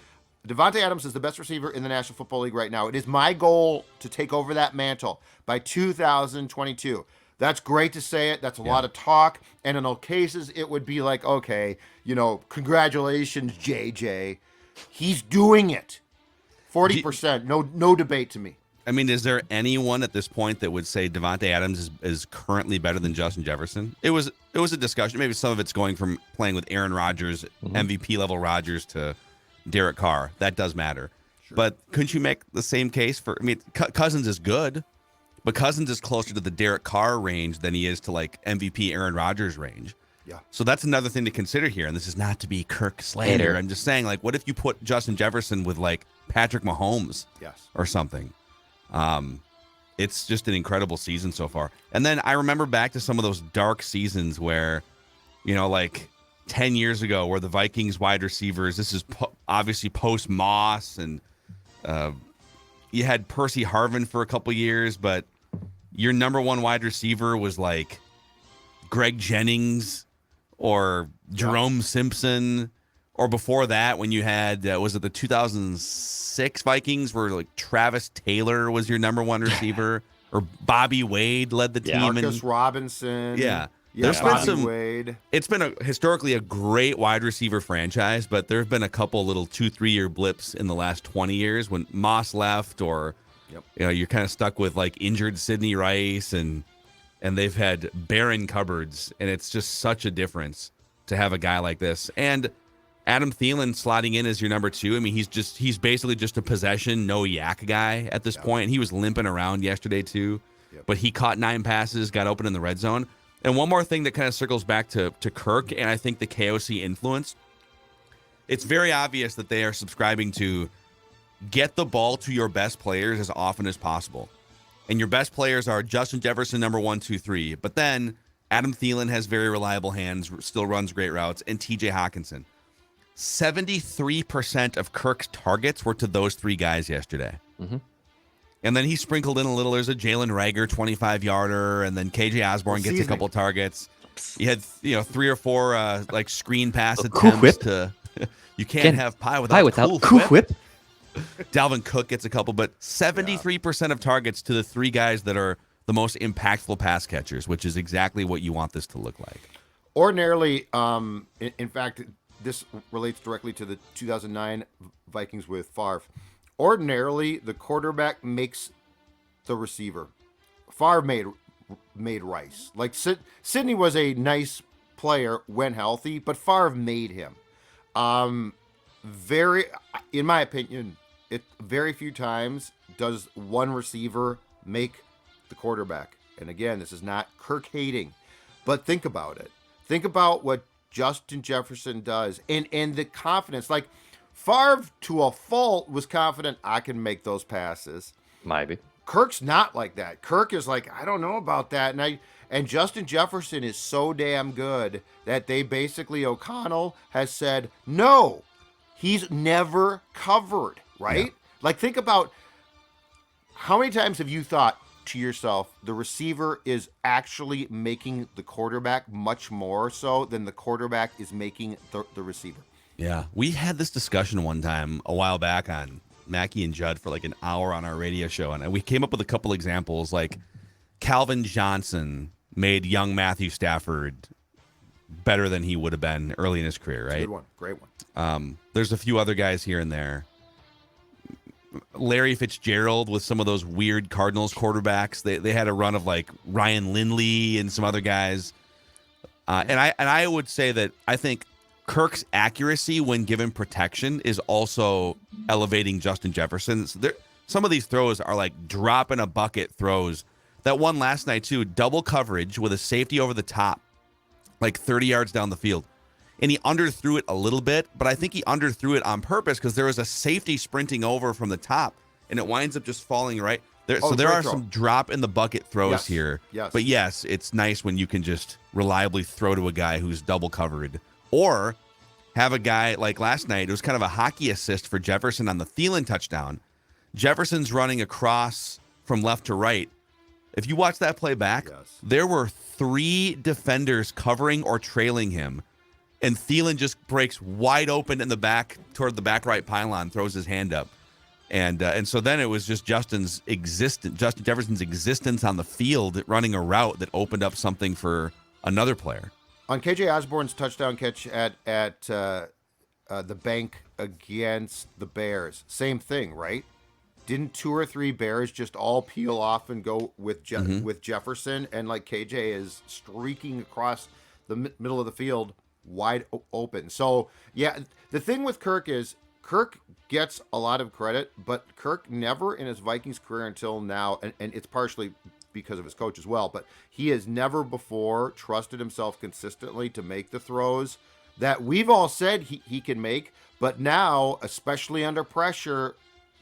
Davante Adams is the best receiver in the National Football League right now. It is my goal to take over that mantle by 2022. That's great to say it. That's a lot of talk. And in all cases, it would be like, okay, congratulations, JJ. He's doing it. 40%. No debate to me. I mean, is there anyone at this point that would say Davante Adams is currently better than Justin Jefferson? It was a discussion. Maybe some of it's going from playing with Aaron Rodgers, MVP level Rodgers, to Derek Carr. That does matter. Sure. But couldn't you make the same case for? I mean, Cousins is good, But Cousins is closer to the Derek Carr range than he is to like MVP Aaron Rodgers range. Yeah. So that's another thing to consider here. And this is not to be Kirk slander. Hater. I'm just saying, like, what if you put Justin Jefferson with like Patrick Mahomes Yes. or something? It's just an incredible season so far. And then I remember back to some of those dark seasons where, you know, like 10 years ago, where the Vikings wide receivers, this is obviously post Moss, and you had Percy Harvin for a couple years, but your number one wide receiver was like Greg Jennings or Jerome Simpson. Or before that, when you had, was it the 2006 Vikings where like Travis Taylor was your number one receiver, or Bobby Wade led the team? Marcus Robinson. Yeah. There's been Bobby some. Wade. It's been historically a great wide receiver franchise, but there have been a couple little 2-3 year blips in the last 20 years when Moss left, or you know, you're kind of stuck with like injured Sidney Rice, and they've had barren cupboards, and it's just such a difference to have a guy like this. And Adam Thielen slotting in as your number 2. I mean, he's basically just a possession, no yak guy at this point. And he was limping around yesterday too, but he caught 9 passes, got open in the red zone. And one more thing that kind of circles back to Kirk, and I think the KOC influence. It's very obvious that they are subscribing to get the ball to your best players as often as possible. And your best players are Justin Jefferson, number 1, 2, 3. But then Adam Thielen has very reliable hands, still runs great routes, and TJ Hawkinson. 73% of Kirk's targets were to those 3 guys yesterday. Mm-hmm. And then he sprinkled in a little. There's a Jalen Reagor 25-yarder, and then KJ Osborne gets a couple targets. He had 3 or 4 like screen pass attempts to. You can't have pie without cool whip. Dalvin Cook gets a couple, but 73% of targets to the 3 guys that are the most impactful pass catchers, which is exactly what you want this to look like. Ordinarily, in fact, this relates directly to the 2009 Vikings with Favre. Ordinarily, the quarterback makes the receiver. Favre made Rice. Like Sidney was a nice player when healthy, but Favre made him. Very, in my opinion, very few times does one receiver make the quarterback. And again, this is not Kirk hating, but think about it. Think about what Justin Jefferson does, and the confidence. Like Favre, to a fault, was confident I can make those passes. Maybe. Kirk's not like that. Kirk is like, I don't know about that. And Justin Jefferson is so damn good that they basically, O'Connell has said, no, he's never covered, right? Yeah. Like, think about how many times have you thought to yourself, the receiver is actually making the quarterback much more so than the quarterback is making the receiver. Yeah, we had this discussion one time a while back on Mackie and Judd for like an hour on our radio show, and we came up with a couple examples. Like Calvin Johnson made young Matthew Stafford better than he would have been early in his career, right? Good one, great one. There's a few other guys here and there. Larry Fitzgerald with some of those weird Cardinals quarterbacks. They had a run of like Ryan Lindley and some other guys. And I would say that I think Kirk's accuracy when given protection is also elevating Justin Jefferson. Some of these throws are like drop in a bucket throws. That one last night too, double coverage with a safety over the top, like 30 yards down the field. And he underthrew it a little bit, but I think he underthrew it on purpose because there was a safety sprinting over from the top, and it winds up just falling right there. So there are some drop in the bucket throws here. Yes. But yes, it's nice when you can just reliably throw to a guy who's double covered, or have a guy like last night. It was kind of a hockey assist for Jefferson on the Thielen touchdown. Jefferson's running across from left to right. If you watch that play back, there were 3 defenders covering or trailing him. And Thielen just breaks wide open in the back toward the back right pylon, throws his hand up. And so then it was just Justin Jefferson's existence on the field running a route that opened up something for another player. On KJ Osborne's touchdown catch at the bank against the Bears, same thing, right? Didn't 2 or 3 Bears just all peel off and go with with Jefferson? And like KJ is streaking across the middle of the field, wide open. So yeah, the thing with Kirk is Kirk gets a lot of credit, but Kirk never in his Vikings career until now, and it's partially because of his coach as well, but he has never before trusted himself consistently to make the throws that we've all said he can make. But now, especially under pressure,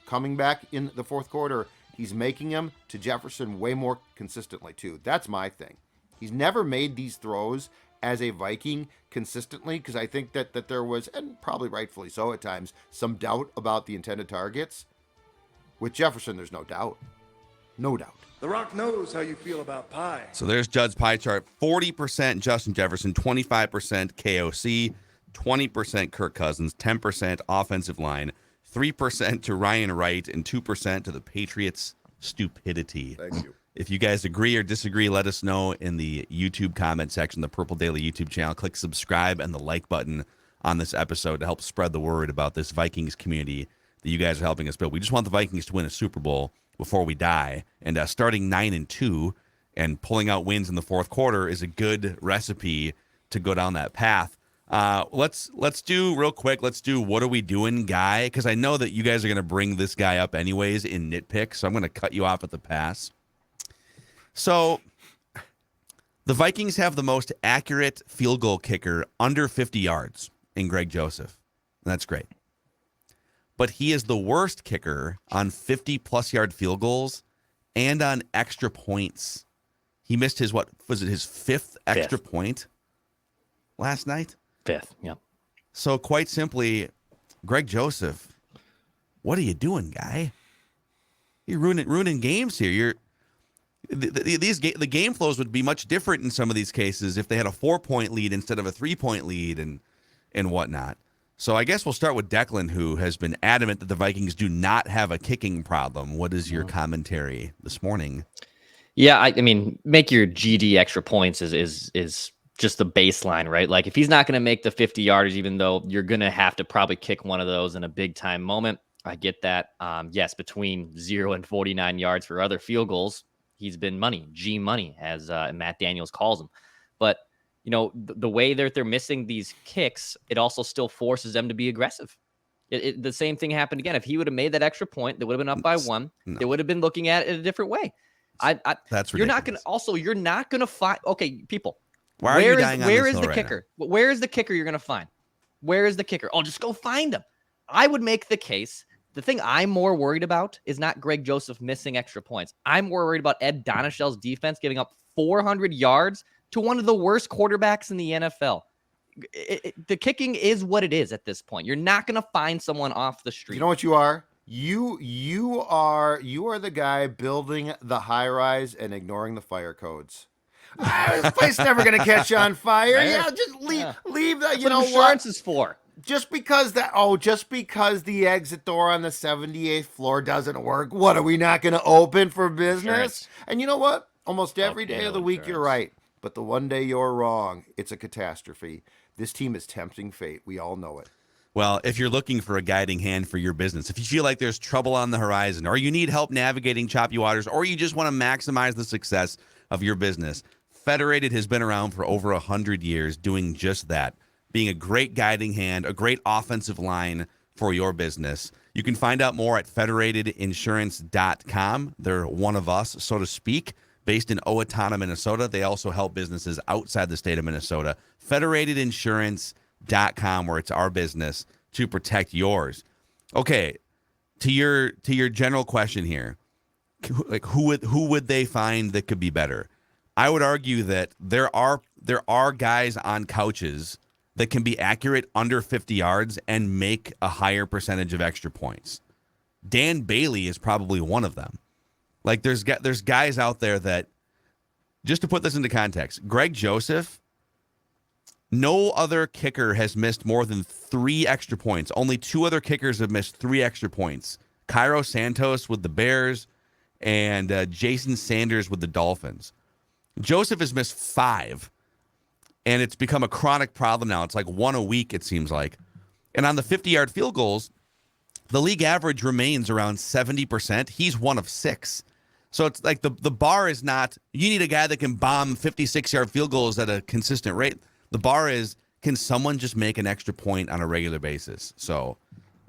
coming back in the fourth quarter, he's making them to Jefferson way more consistently too. That's my thing. He's never made these throws as a Viking consistently because I think that there was, and probably rightfully so at times, some doubt about the intended targets. With Jefferson, there's no doubt. No doubt. The Rock knows how you feel about pie. So there's Judd's pie chart. 40% Justin Jefferson, 25% KOC, 20% Kirk Cousins, 10% offensive line, 3% to Ryan Wright, and 2% to the Patriots' stupidity. Thank you. If you guys agree or disagree, let us know in the YouTube comment section, the Purple Daily YouTube channel. Click subscribe and the like button on this episode to help spread the word about this Vikings community that you guys are helping us build. We just want the Vikings to win a Super Bowl before we die. And starting 9-2 and pulling out wins in the fourth quarter is a good recipe to go down that path. Let's do real quick. Let's do what are we doing, guy? Because I know that you guys are going to bring this guy up anyways in nitpicks, so I'm going to cut you off at the pass. So the Vikings have the most accurate field goal kicker under 50 yards in Greg Joseph. That's great. But he is the worst kicker on 50-plus yard field goals and on extra points. He missed his, what was it, his fifth extra point last night? Fifth, yeah. So quite simply, Greg Joseph, what are you doing, guy? You're ruining games here. The game flows would be much different in some of these cases if they had a 4-point lead instead of a 3-point lead and whatnot. So I guess we'll start with Declan, who has been adamant that the Vikings do not have a kicking problem. What is your commentary this morning? Yeah, I mean, make your GD extra points is just the baseline, right? Like if he's not going to make the 50 yarders, even though you're going to have to probably kick one of those in a big time moment. I get that. Yes, between 0 and 49 yards for other field goals, he's been money, G money, as Matt Daniels calls him. But you know, the way they're missing these kicks, it also still forces them to be aggressive. The same thing happened again. If he would have made that extra point, they would have been up by one. No. They would have been looking at it a different way. That's ridiculous. You're not gonna find. Okay, people. Why are you dying on where this is hill the right kicker? Where is the kicker you're gonna find? Where is the kicker? Oh, just go find him. I would make the case. The thing I'm more worried about is not Greg Joseph missing extra points. I'm more worried about Ed Donachel's defense giving up 400 yards to one of the worst quarterbacks in the NFL. The kicking is what it is at this point. You're not going to find someone off the street. You know what you are? You are the guy building the high rise and ignoring the fire codes. This place never going to catch on fire. Yeah, just leave that. You know what? Insurance is for. Just because the exit door on the 78th floor doesn't work, what are we not going to open for business? Insurance. And you know what? Almost every day of the week you're right, but the one day you're wrong, it's a catastrophe. This team is tempting fate. We all know it. Well, if you're looking for a guiding hand for your business, if you feel like there's trouble on the horizon, or you need help navigating choppy waters, or you just want to maximize the success of your business, Federated has been around for over 100 years doing just that, being a great guiding hand, a great offensive line for your business. You can find out more at federatedinsurance.com. They're one of us, so to speak, based in Owatonna, Minnesota. They also help businesses outside the state of Minnesota. Federatedinsurance.com, where it's our business to protect yours. Okay, to your general question here, like who would they find that could be better? I would argue that there are guys on couches that can be accurate under 50 yards and make a higher percentage of extra points. Dan Bailey is probably one of them. Like there's guys out there that, just to put this into context, Greg Joseph, no other kicker has missed more than 3 extra points. Only 2 other kickers have missed 3 extra points. Cairo Santos with the Bears and Jason Sanders with the Dolphins. Joseph has missed 5, and it's become a chronic problem now. It's like 1 a week, it seems like. And on the 50-yard field goals, the league average remains around 70%. He's 1 of 6. So it's like the bar is not, you need a guy that can bomb 56-yard field goals at a consistent rate. The bar is, can someone just make an extra point on a regular basis? So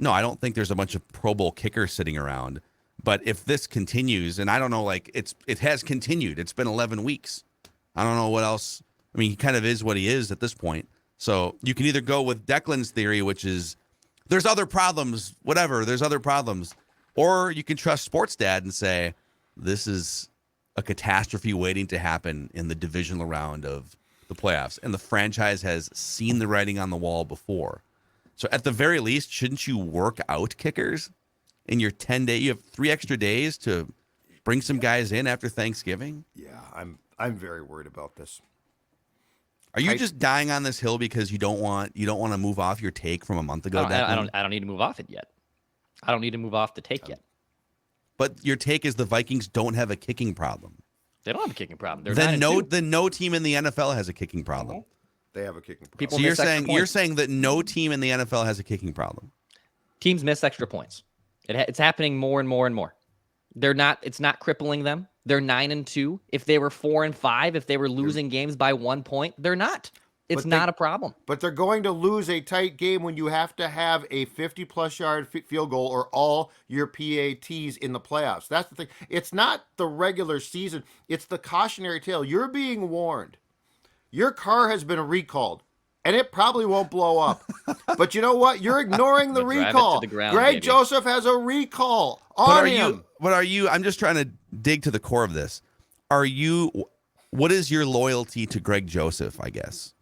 No, I don't think there's a bunch of Pro Bowl kickers sitting around. But if this continues, and I don't know, like it has continued. It's been 11 weeks. I don't know what else. I mean, he kind of is what he is at this point. So you can either go with Declan's theory, which is there's other problems, whatever, there's other problems. Or you can trust Sports Dad and say this is a catastrophe waiting to happen in the divisional round of the playoffs. And the franchise has seen the writing on the wall before. So at the very least, shouldn't you work out kickers in your 10-day? You have 3 extra days to bring some guys in after Thanksgiving. Yeah, I'm very worried about this. Are you just dying on this hill because you don't want to move off your take from a month ago? I don't need to move off it yet. I don't need to move off the take yet. But your take is the Vikings don't have a kicking problem. They don't have a kicking problem. They're then no team in the NFL has a kicking problem. They have a kicking problem. People So miss you're saying that no team in the NFL has a kicking problem. Teams miss extra points. It's happening more and more and more. It's not crippling them. They're 9-2. If they were 4-5, if they were losing games by 1 point, they're not. It's not a problem. But they're going to lose a tight game when you have to have a 50-plus yard field goal or all your PATs in the playoffs. That's the thing. It's not the regular season. It's the cautionary tale. You're being warned. Your car has been recalled, and it probably won't blow up. But you know what? You're ignoring the recall. Ground, Greg baby. Joseph has a recall on him. I'm just trying to dig to the core of this. What is your loyalty to Greg Joseph, I guess?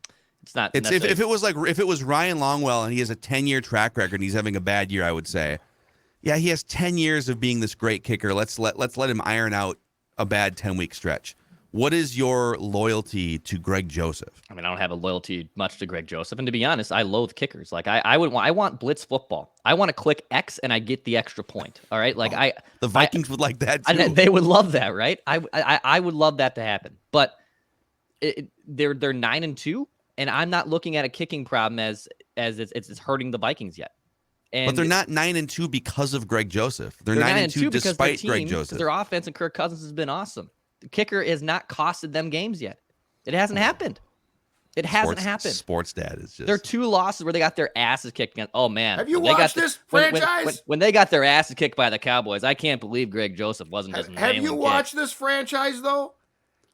It's not. If it was Ryan Longwell and he has a 10-year track record and he's having a bad year, I would say, yeah, he has 10 years of being this great kicker. Let's let him iron out a bad 10-week stretch. What is your loyalty to Greg Joseph? I mean, I don't have a loyalty much to Greg Joseph, and to be honest, I loathe kickers. Like I want blitz football. I want to click X and I get the extra point. All right, the Vikings would like that too. They would love that, right? I would love that to happen, but they're 9-2, and I'm not looking at a kicking problem as it's hurting the Vikings yet. But they're not 9-2 because of Greg Joseph. They're 9-2 despite Greg Joseph. Their offense and Kirk Cousins has been awesome. The kicker has not costed them games yet. It hasn't happened. It hasn't happened. Sports Dad is just. There are 2 losses where they got their asses kicked against. Oh man, have you watched this franchise? When they got their asses kicked by the Cowboys, I can't believe Greg Joseph wasn't just. Have you watched this franchise though?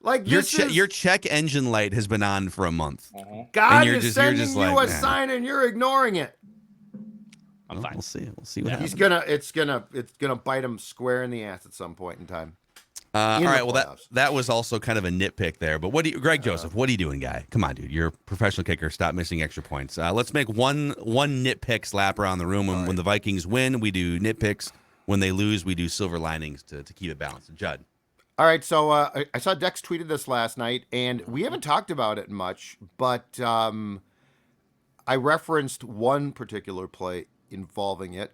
Like your check engine light has been on for a month. God is sending you a sign and you're ignoring it. I'm fine. We'll see. We'll see what happens. It's gonna bite him square in the ass at some point in time. All right. Well, that was also kind of a nitpick there. But Greg Joseph, what are you doing, guy? Come on, dude. You're a professional kicker. Stop missing extra points. Let's make one nitpick slap around the room. When the Vikings win, we do nitpicks. When they lose, we do silver linings to keep it balanced. Judd. All right. So I saw Dex tweeted this last night, and we haven't talked about it much, but I referenced one particular play involving it.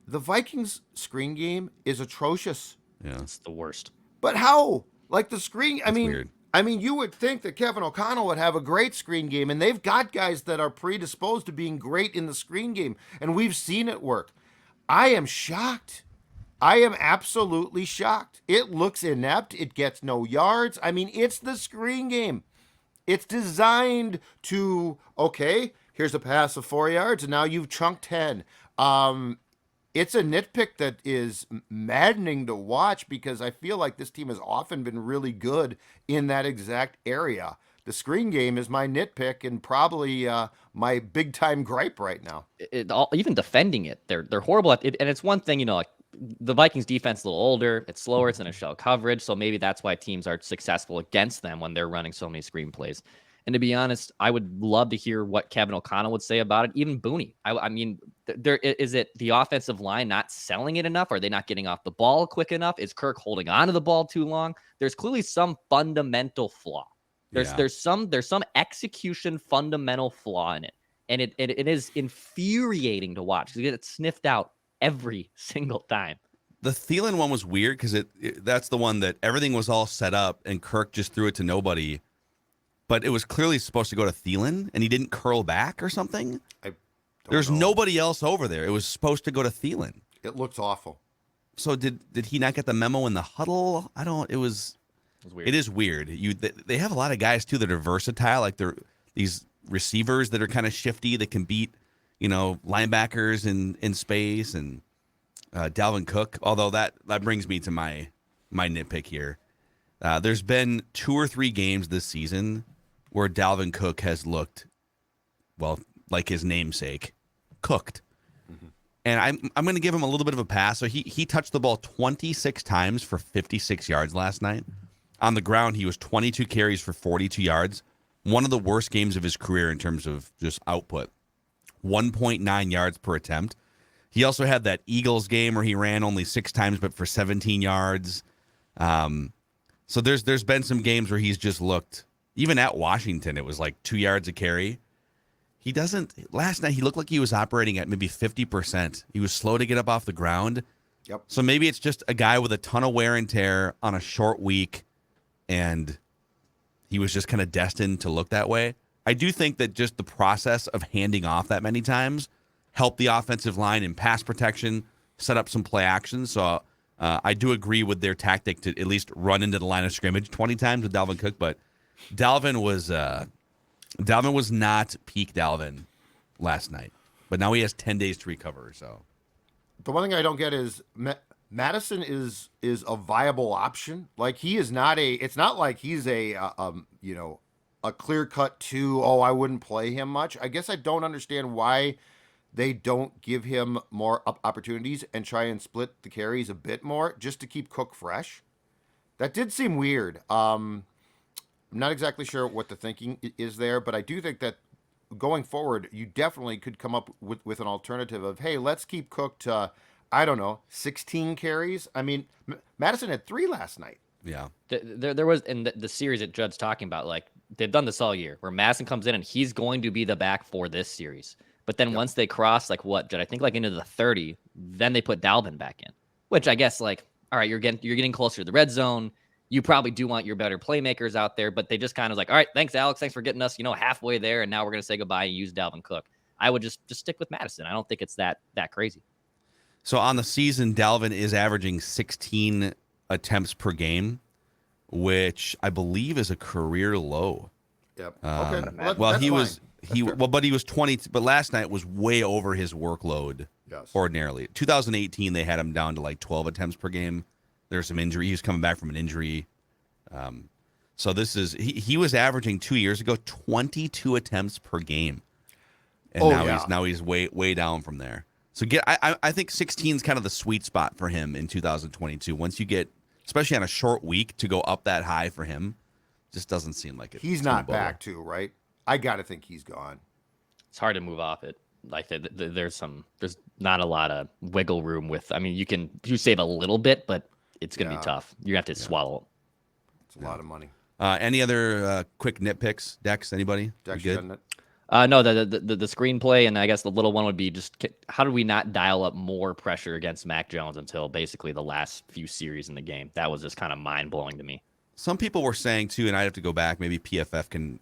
The Vikings screen game is atrocious. Yeah, It's the worst. But how? Like the screen, weird. you would think that Kevin O'Connell would have a great screen game, and they've got guys that are predisposed to being great in the screen game, and we've seen it work. I am shocked. I am absolutely shocked. It looks inept. It gets no yards. I mean, it's the screen game. It's designed to, okay, here's a pass of 4 yards, and now you've chunked 10. It's a nitpick that is maddening to watch because I feel like this team has often been really good in that exact area. The screen game is my nitpick and probably my big time gripe right now. Even defending it, they're horrible at it. And it's one thing, like the Vikings defense is a little older, it's slower, it's in a shell coverage, so maybe that's why teams are successful against them when they're running so many screen plays. And to be honest, I would love to hear what Kevin O'Connell would say about it. Even Booney. I mean, is it the offensive line not selling it enough? Are they not getting off the ball quick enough? Is Kirk holding on to the ball too long? There's clearly some fundamental flaw. There's some execution fundamental flaw in it, and it is infuriating to watch because it's sniffed out every single time. The Thielen one was weird because that's the one that everything was all set up and Kirk just threw it to nobody. But it was clearly supposed to go to Thielen, and he didn't curl back or something. There's nobody else over there. It was supposed to go to Thielen. It looks awful. So did he not get the memo in the huddle? It was weird. It is weird. They have a lot of guys too that are versatile. Like they're these receivers that are kind of shifty that can beat linebackers in space and Dalvin Cook. Although that brings me to my nitpick here. There's been 2 or 3 games this season where Dalvin Cook has looked, well, like his namesake, cooked. Mm-hmm. And I'm going to give him a little bit of a pass. So he touched the ball 26 times for 56 yards last night. On the ground, he was 22 carries for 42 yards. One of the worst games of his career in terms of just output. 1.9 yards per attempt. He also had that Eagles game where he ran only 6 times but for 17 yards. So there's been some games where he's just looked, even at Washington, it was like 2 yards a carry. Last night he looked like he was operating at maybe 50%. He was slow to get up off the ground. Yep. So maybe it's just a guy with a ton of wear and tear on a short week, and he was just kind of destined to look that way. I do think that just the process of handing off that many times helped the offensive line in pass protection, set up some play action. So I do agree with their tactic to at least run into the line of scrimmage 20 times with Dalvin Cook, but Dalvin was not peak Dalvin last night. But now he has 10 days to recover. So the one thing I don't get is Madison is a viable option. Like he is not it's not like he's a clear-cut 2, I wouldn't play him much. I guess I don't understand why they don't give him more opportunities and try and split the carries a bit more just to keep Cook fresh. That did seem weird. I'm not exactly sure what the thinking is there, but I do think that going forward, you definitely could come up with an alternative of, hey, let's keep Cook to, 16 carries. I mean, Madison had 3 last night. Yeah. There was in the series that Judd's talking about, like they've done this all year, where Madison comes in and he's going to be the back for this series. But then once they cross, like what, Judd, I think like into the 30, then they put Dalvin back in, which I guess like, all right, you're getting closer to the red zone. You probably do want your better playmakers out there, but they just kind of like, all right, thanks, Alex. Thanks for getting us, halfway there. And now we're going to say goodbye and use Dalvin Cook. I would just stick with Madison. I don't think it's that crazy. So on the season, Dalvin is averaging 16 attempts per game, which I believe is a career low. Yep. Okay. Well, he was 20, but last night was way over his workload. Yes. Ordinarily. 2018, they had him down to like 12 attempts per game. There's some injury. He was coming back from an injury. So this is he was averaging 2 years ago 22 attempts per game, and now he's way down from there. So I think 16 is kind of the sweet spot for him in 2022. Once you get, especially on a short week, to go up that high for him, just doesn't seem like it. He's not back too, right? I gotta think he's gone. It's hard to move off it. Like there's not a lot of wiggle room with. I mean, you save a little bit, but it's gonna be tough. You have to swallow it. It's a lot of money. Any other quick nitpicks, Dex? Anybody? Dex, good? No, the screenplay, and I guess the little one would be just how do we not dial up more pressure against Mac Jones until basically the last few series in the game? That was just kind of mind blowing to me. Some people were saying too, and I have to go back. Maybe PFF can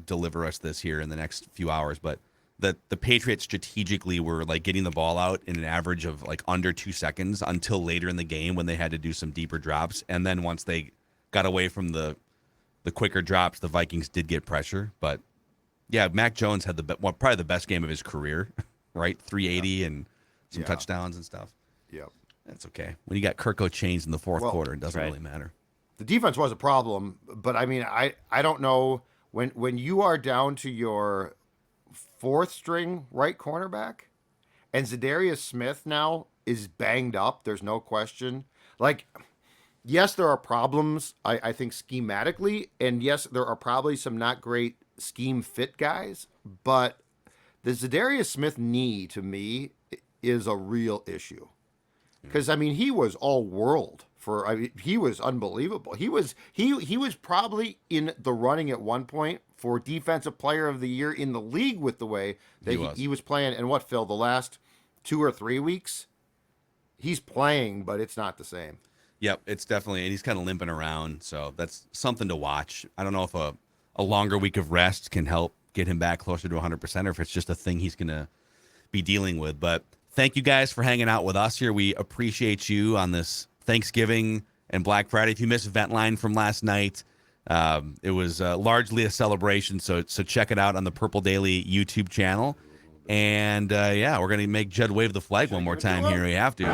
deliver us this here in the next few hours, but that the Patriots strategically were like getting the ball out in an average of like under 2 seconds until later in the game when they had to do some deeper drops, and then once they got away from the quicker drops, the Vikings did get pressure. But yeah, Mac Jones had probably the best game of his career, right? 380 and some touchdowns and stuff. Yep. That's okay. When you got Kirk Cousins in the fourth quarter, it doesn't really matter. The defense was a problem, but I mean, I don't know when you are down to your 4th string right cornerback, and Zadarius Smith now is banged up. There's no question. Like, yes, there are problems, I think, schematically, and yes, there are probably some not great scheme fit guys, but the Zadarius Smith knee, to me, is a real issue. Because, I mean, he was all world. He was unbelievable. He was probably in the running at one point for Defensive Player of the Year in the league with the way that he was playing. And what, Phil, the last 2 or 3 weeks, he's playing, but it's not the same. Yep, it's definitely, and he's kind of limping around, so that's something to watch. I don't know if a longer week of rest can help get him back closer to 100% or if it's just a thing he's going to be dealing with. But thank you guys for hanging out with us here. We appreciate you on this Thanksgiving and Black Friday. If you missed Ventline from last night, it was largely a celebration, so check it out on the Purple Daily YouTube channel. And yeah, we're gonna make Judd wave the flag one more time here. We have to.